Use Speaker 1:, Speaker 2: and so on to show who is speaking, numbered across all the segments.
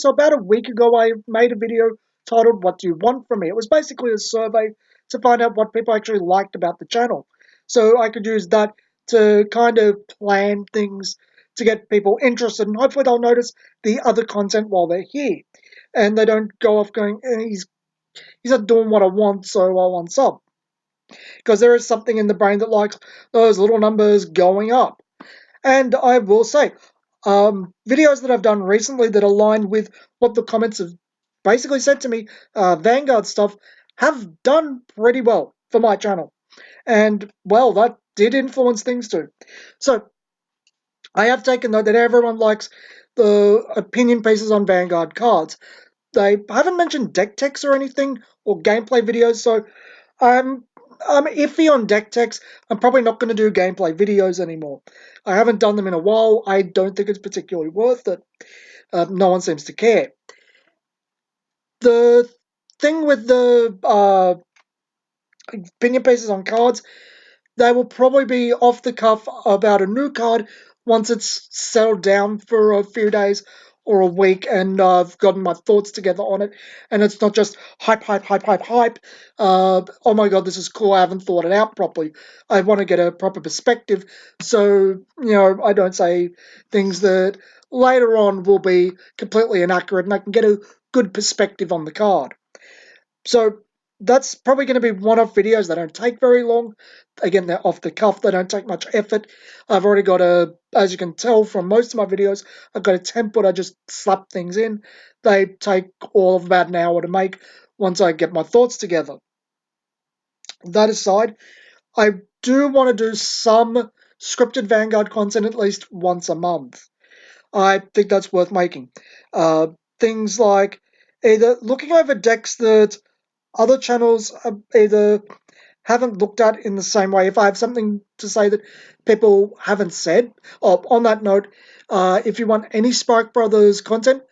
Speaker 1: So about a week ago, I made a video titled "What Do You Want From Me?" It was basically a survey to find out what people actually liked about the channel. So I could use that to kind of plan things to get people interested, and hopefully they'll notice the other content while they're here, and they don't go off going, he's not doing what I want, so I want sub." Because there is something in the brain that likes those little numbers going up. And I will say, videos that I've done recently that align with what the comments have basically said to me, Vanguard stuff, have done pretty well for my channel. And, well, that did influence things too. So, I have taken note that everyone likes the opinion pieces on Vanguard cards. They haven't mentioned deck techs or anything, or gameplay videos, so I'm iffy on deck techs. I'm probably not going to do gameplay videos anymore. I haven't done them in a while. I don't think it's particularly worth it. No one seems to care. The thing with the opinion pieces on cards, they will probably be off the cuff about a new card once it's settled down for a few days or a week and I've gotten my thoughts together on it. And it's not just hype, hype, hype, hype, hype. Oh my god, this is cool. I haven't thought it out properly. I want to get a proper perspective. So, I don't say things that later on will be completely inaccurate and I can get a good perspective on the card. So that's probably going to be one-off videos. They don't take very long. Again, they're off the cuff. They don't take much effort. I've already got as you can tell from most of my videos, I've got a template. I just slap things in. They take all of about an hour to make once I get my thoughts together. That aside, I do want to do some scripted Vanguard content at least once a month. I think that's worth making. Things like either looking over decks that other channels either haven't looked at in the same way. If I have something to say that people haven't said, on that note, if you want any Spark Brothers content,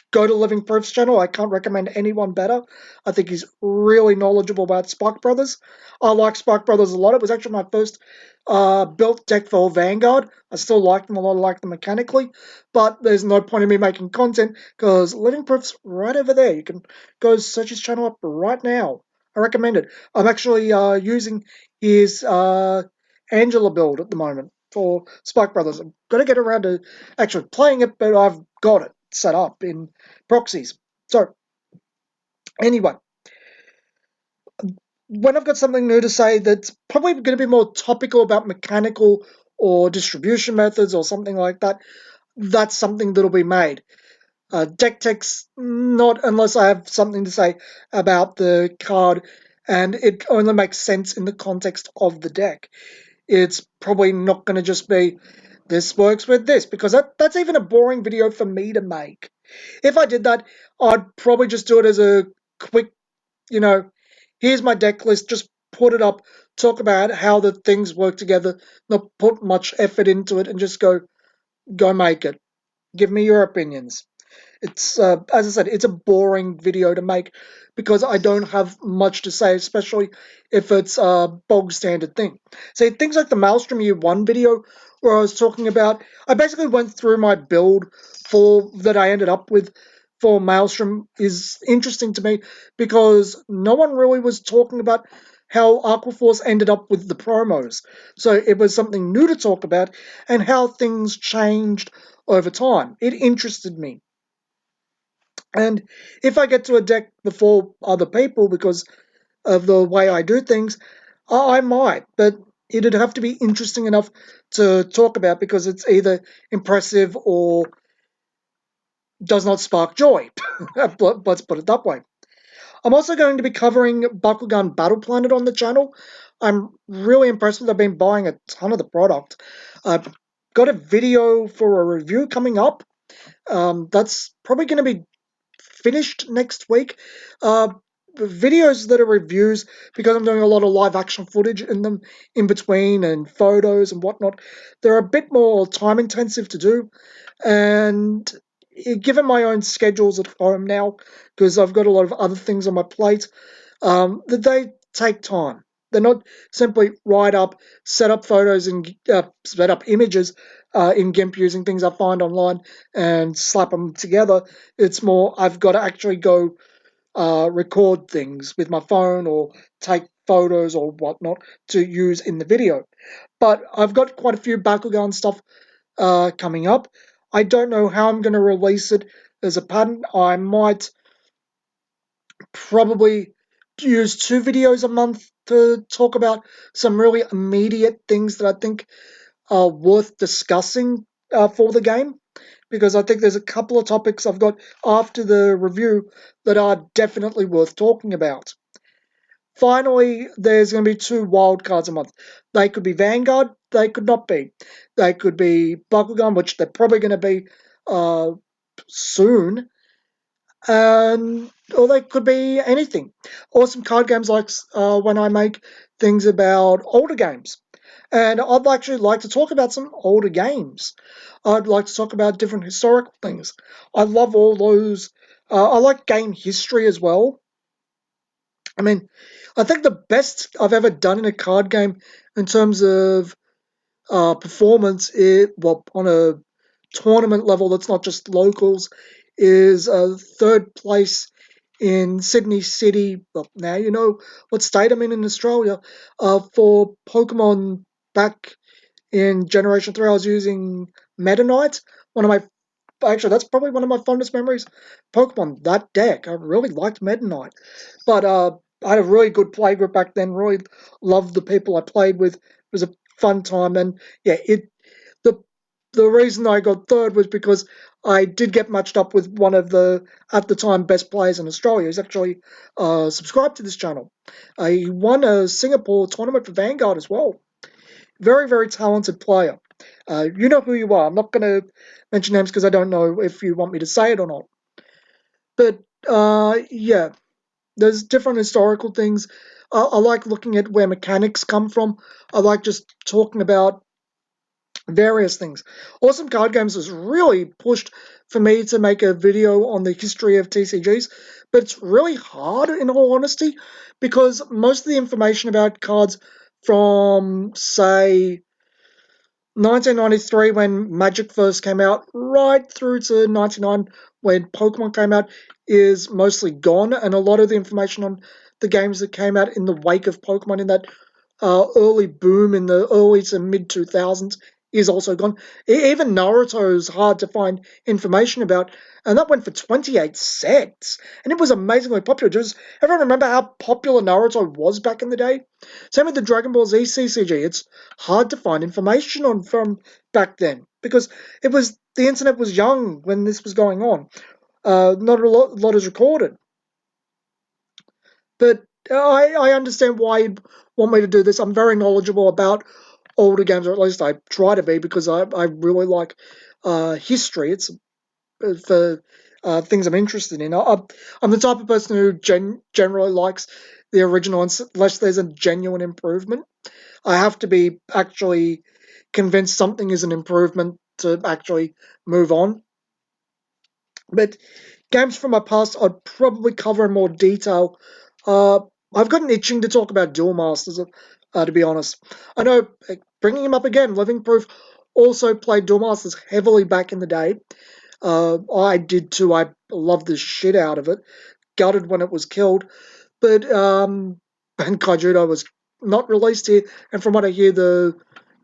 Speaker 1: go to Living Proof's channel. I can't recommend anyone better. I think he's really knowledgeable about Spark Brothers. I like Spark Brothers a lot. It was actually my first built deck for Vanguard. I still like them a lot. I like them mechanically. But there's no point in me making content because Living Proof's right over there. You can go search his channel up right now. I recommend it. I'm actually using his Angela build at the moment for Spark Brothers. I'm going to get around to actually playing it, but I've got it set up in proxies. So, anyway, when I've got something new to say that's probably going to be more topical about mechanical or distribution methods or something like that, that's something that'll be made. Deck techs, not unless I have something to say about the card and it only makes sense in the context of the deck. It's probably not going to just be, this works with this, because that's even a boring video for me to make. If I did that, I'd probably just do it as a quick, here's my deck list, just put it up, talk about how the things work together, not put much effort into it, and just go make it. Give me your opinions. It's, as I said, it's a boring video to make because I don't have much to say, especially if it's a bog standard thing. See, things like the Maelstrom Year 1 video where I was talking about, I basically went through my build that I ended up with for Maelstrom is interesting to me because no one really was talking about how Aquaforce ended up with the promos. So it was something new to talk about and how things changed over time. It interested me. And if I get to a deck before other people because of the way I do things, I might, but it'd have to be interesting enough to talk about because it's either impressive or does not spark joy. Let's put it that way. I'm also going to be covering Bakugan Battle Planet on the channel. I'm really impressed with it. I've been buying a ton of the product. I've got a video for a review coming up. That's probably going to be finished next week. Videos that are reviews, because I'm doing a lot of live action footage in them in between and photos and whatnot, they're a bit more time intensive to do. And given my own schedules at home now, because I've got a lot of other things on my plate, that they take time. They're not simply write up, set up photos and set up images in GIMP using things I find online and slap them together. It's more I've got to actually go record things with my phone or take photos or whatnot to use in the video. But I've got quite a few Bakugan stuff coming up. I don't know how I'm going to release it as a pattern. I might probably use 2 videos a month to talk about some really immediate things that I think are worth discussing for the game, because I think there's a couple of topics I've got after the review that are definitely worth talking about. Finally, there's going to be 2 wildcards a month. They could be Vanguard, they could not be. They could be Bakugan, which they're probably going to be uh, soon, or they could be anything. Or some card games like when I make things about older games. And I'd actually like to talk about some older games. I'd like to talk about different historical things. I love all those. I like game history as well. I mean, I think the best I've ever done in a card game in terms of performance, well, on a tournament level that's not just locals, is a third place in Sydney City. Well, now you know what state I'm in Australia. For Pokemon back in Generation 3, I was using Meta Knight. One of my Actually, that's probably one of my fondest memories. Pokemon, that deck. I really liked Meta Knight. But I had a really good play group back then. Really loved the people I played with. It was a fun time, and yeah, the the reason I got third was because I did get matched up with one of the at the time best players in Australia. He's actually subscribed to this channel. He won a Singapore tournament for Vanguard as well. Very very talented player. You know who you are. I'm not going to mention names because I don't know if you want me to say it or not. But yeah, there's different historical things. I like looking at where mechanics come from. I like just talking about various things. Awesome Card Games has really pushed for me to make a video on the history of TCGs, but it's really hard in all honesty because most of the information about cards from, say, 1993 when Magic first came out, right through to 99 when Pokemon came out, is mostly gone, and a lot of the information on the games that came out in the wake of Pokemon in that early boom in the early to mid 2000s is also gone. Even Naruto is hard to find information about, and that went for 28 sets, and it was amazingly popular. Does everyone remember how popular Naruto was back in the day? Same with the Dragon Ball Z CCG. It's hard to find information on from back then because the internet was young when this was going on. Not a lot is recorded. But I understand why you'd want me to do this. I'm very knowledgeable about older games, or at least I try to be, because I really like history. It's for things I'm interested in. I'm the type of person who generally likes the original unless there's a genuine improvement. I have to be actually convinced something is an improvement to actually move on. But games from my past, I'd probably cover in more detail. Uh, I've got an itching to talk about Duel Masters, to be honest. I know, bringing him up again, Living Proof also played Duel Masters heavily back in the day. I did too. I loved the shit out of it. Gutted when it was killed. But and Kaijudo was not released here. And from what I hear, the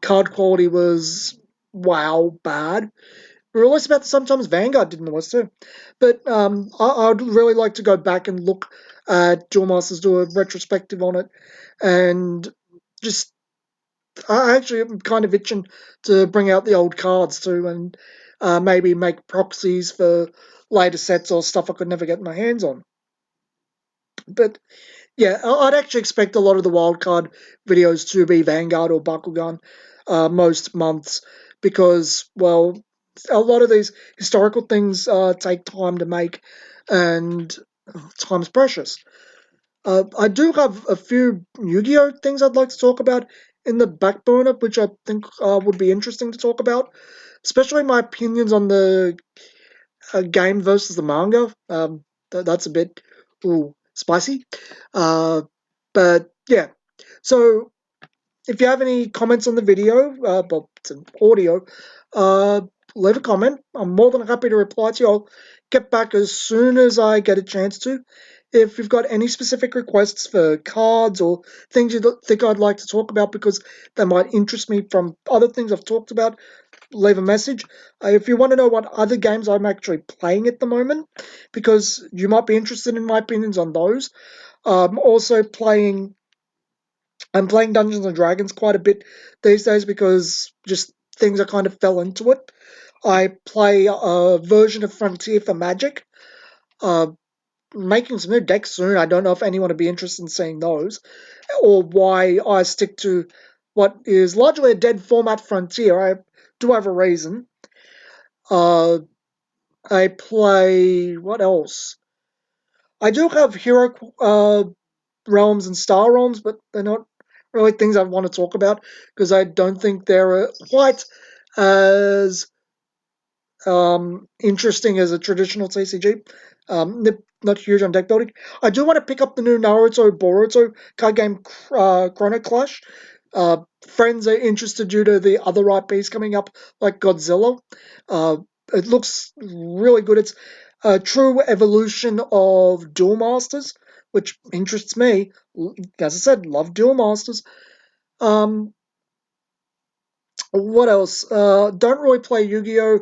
Speaker 1: card quality was wow bad. Released about sometimes Vanguard did in the West too. But I'd really like to go back and look at Duel Masters, do a retrospective on it, and just I actually am kind of itching to bring out the old cards too, and maybe make proxies for later sets or stuff I could never get my hands on. But yeah, I'd actually expect a lot of the wildcard videos to be Vanguard or Bakugan most months because, well, a lot of these historical things take time to make and time's precious. I do have a few Yu-Gi-Oh things I'd like to talk about in the back burner, which I think would be interesting to talk about, especially my opinions on the game versus the manga. That's a bit spicy. Uh, but yeah, So if you have any comments on the video, well, it's an audio, uh, leave a comment. I'm more than happy to reply to you. I'll get back as soon as I get a chance to. If you've got any specific requests for cards or things you think I'd like to talk about because they might interest me from other things I've talked about, leave a message. If you want to know what other games I'm actually playing at the moment, because you might be interested in my opinions on those. Also playing I'm playing Dungeons and Dragons quite a bit these days because just things I kind of fell into it. I play a version of Frontier for Magic. Uh, Making some new decks soon. I don't know if anyone would be interested in seeing those, or why I stick to what is largely a dead format Frontier. I do have a reason. Uh, I play what else? I do have Hero Realms and Star Realms, but they're not really things I want to talk about because I don't think they're quite as interesting as a traditional TCG. Not huge on deck building. I do want to pick up the new Naruto Boruto card game Chrono Clash. Friends are interested due to the other IPs coming up, like Godzilla. Uh, it looks really good. It's a true evolution of Duel Masters, which interests me. As I said, love Duel Masters. Um, what else? Don't really play Yu-Gi-Oh!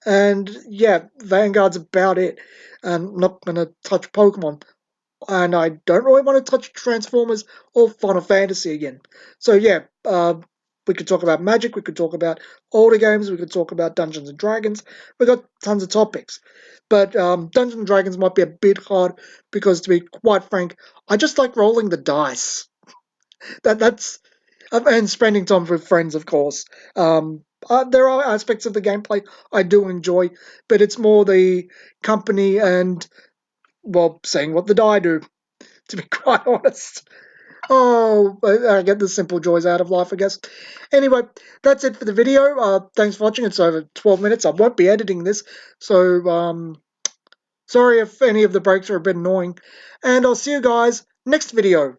Speaker 1: And yeah, Vanguard's about it. I'm not going to touch Pokemon. And I don't really want to touch Transformers or Final Fantasy again. So yeah, we could talk about Magic, we could talk about older games, we could talk about Dungeons and Dragons. We've got tons of topics. But Dungeons and Dragons might be a bit hard because, to be quite frank, I just like rolling the dice. That's and spending time with friends, of course. There are aspects of the gameplay I do enjoy, but it's more the company and, well, seeing what the die do, to be quite honest. Oh, I get the simple joys out of life, I guess. Anyway, that's it for the video. Thanks for watching. It's over 12 minutes. I won't be editing this, so sorry if any of the breaks are a bit annoying. And I'll see you guys next video.